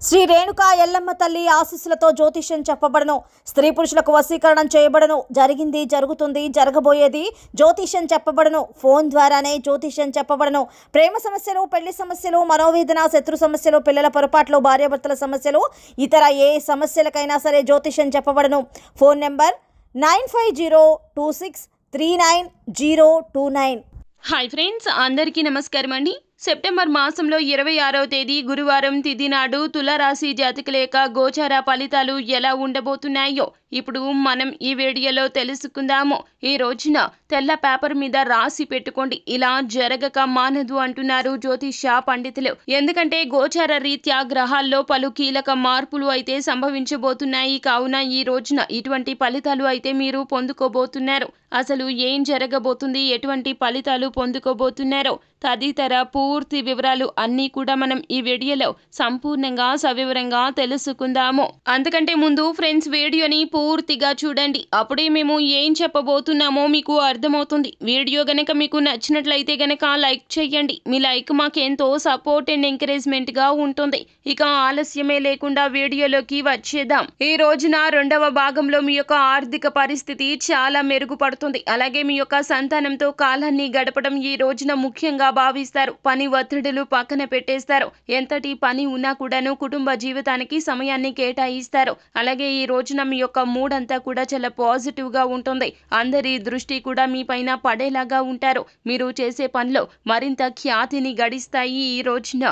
శ్రీ రేణుకా ఎల్లమ్మ తల్లి ఆశీస్సులతో జ్యోతిష్యం చెప్పబడను. స్త్రీ పురుషులకు వశీకరణం చేయబడను. జరిగింది, జరుగుతుంది, జరగబోయేది జ్యోతిష్యం చెప్పబడను. ఫోన్ ద్వారానే జ్యోతిష్యం చెప్పబడను. ప్రేమ సమస్యలు, పెళ్లి సమస్యలు, మనోవేదన, శత్రు సమస్యలు, పిల్లల పొరపాట్లు, భార్యాభర్తల సమస్యలు, ఇతర ఏ సమస్యలకైనా సరే జ్యోతిష్యం చెప్పబడను. Phone number 9502263929. హాయ్ ఫ్రెండ్స్, అందరికీ నమస్కారం అండి. సెప్టెంబర్ మాసంలో 26వ తేదీ గురువారం తిథి నాడు తులారాశి జాతకుల యొక్క గోచార ఫలితాలు ఎలా ఉండబోతున్నాయో ఇప్పుడు మనం ఈ వీడియోలో తెలుసుకుందాము. ఈ రోజున తెల్ల పేపర్ మీద రాసి పెట్టుకోండి, ఇలా జరగక మానదు అంటున్నారు జ్యోతిష పండితులు. ఎందుకంటే గోచార రీత్యా గ్రహాల్లో పలు కీలక మార్పులు అయితే సంభవించబోతున్నాయి. కావున ఈ రోజున ఇటువంటి ఫలితాలు అయితే మీరు పొందుకోబోతున్నారు. అసలు ఏం జరగబోతుంది, ఎటువంటి ఫలితాలు పొందుకోబోతున్నారో తదితర పూర్తి వివరాలు అన్నీ కూడా మనం ఈ వీడియోలో సంపూర్ణంగా సవివరంగా తెలుసుకుందాము. అందుకంటే ముందు ఫ్రెండ్స్, వీడియోని పూర్తిగా చూడండి, అప్పుడే మేము ఏం చెప్పబోతున్నామో మీకు అర్థమవుతుంది. వీడియో గనక మీకు నచ్చినట్లయితే గనక లైక్ చేయండి. మీ లైక్ మాకెంతో సపోర్ట్ అండ్ ఎంకరేజ్మెంట్ గా ఉంటుంది. ఇక ఆలస్యమే లేకుండా వీడియోలోకి వచ్చేద్దాం. ఈ రోజున రెండవ భాగంలో మీ యొక్క ఆర్థిక పరిస్థితి చాలా మెరుగుపడుతుంది. అలాగే మీ యొక్క సంతానంతో కాలాన్ని గడపడం ఈ రోజున ముఖ్యంగా భావిస్తారు. పని ఒత్తిడులు పక్కన పెట్టేస్తారు. ఎంతటి పని ఉన్నా కూడాను కుటుంబ జీవితానికి సమయాన్ని కేటాయిస్తారు. అలాగే ఈ రోజున మీ యొక్క మూడ్ అంతా కూడా చాలా పాజిటివ్ గా ఉంటుంది. అందరి దృష్టి కూడా మీ పైన పడేలాగా ఉంటారు. మీరు చేసే పనిలో మరింత ఖ్యాతిని గడిస్తాయి. ఈ రోజున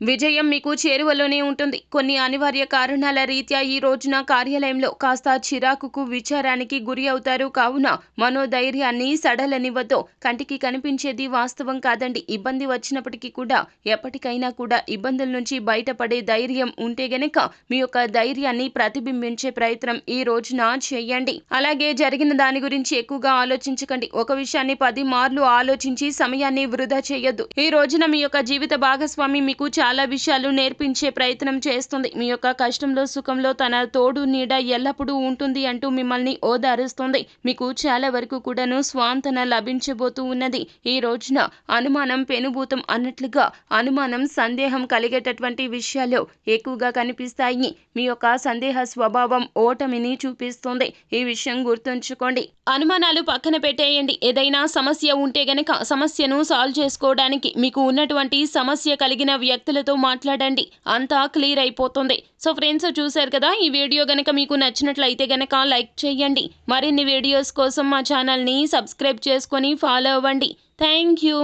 విజయం మీకు చేరువలోనే ఉంటుంది. కొన్ని అనివార్య కారణాల రీత్యా ఈ రోజున కార్యాలయంలో కాస్త చిరాకుకు, విచారానికి గురి అవుతారు. కావున మనోధైర్యాన్ని సడలనివ్వద్దు. కంటికి కనిపించేది వాస్తవం కాదండి. ఇబ్బంది వచ్చినప్పటికీ కూడా ఎప్పటికైనా కూడా ఇబ్బందుల నుంచి బయటపడే ధైర్యం ఉంటే గనక మీ యొక్క ధైర్యాన్ని ప్రతిబింబించే ప్రయత్నం ఈ రోజున చేయండి. అలాగే జరిగిన దాని గురించి ఎక్కువగా ఆలోచించకండి. ఒక విషయాన్ని 10 మార్లు ఆలోచించి సమయాన్ని వృధా చేయొద్దు. ఈ రోజున మీ యొక్క జీవిత భాగస్వామి మీకు చాలా విషయాలు నేర్పించే ప్రయత్నం చేస్తుంది. మీ యొక్క కష్టంలో, సుఖంలో తన తోడు నీడ ఎల్లప్పుడూ ఉంటుంది అంటూ మిమ్మల్ని ఓదారుస్తుంది. మీకు చాలా వరకు కూడాను స్వాంతన లభించబోతూ ఉన్నది. ఈ రోజున అనుమానం పెనుభూతం అన్నట్లుగా అనుమానం, సందేహం కలిగేటటువంటి విషయాలు ఎక్కువగా కనిపిస్తాయి. మీ యొక్క సందేహ స్వభావం ఓటమిని చూపిస్తుంది. ఈ విషయం గుర్తుంచుకోండి. అనుమానాలు పక్కన పెట్టేయండి. ఏదైనా సమస్య ఉంటే గనక సమస్యను సాల్వ్ చేసుకోవడానికి మీకు ఉన్నటువంటి సమస్య కలిగిన వ్యక్తులతో మాట్లాడండి. అంతా క్లియర్ అయిపోతుంది. సో ఫ్రెండ్స్, చూశారు కదా, ఈ వీడియో గనక మీకు నచ్చినట్లయితే గనక లైక్ చేయండి. మరిన్ని వీడియోస్ కోసం మా ఛానల్ని సబ్స్క్రైబ్ చేసుకొని ఫాలో అవ్వండి. Thank you.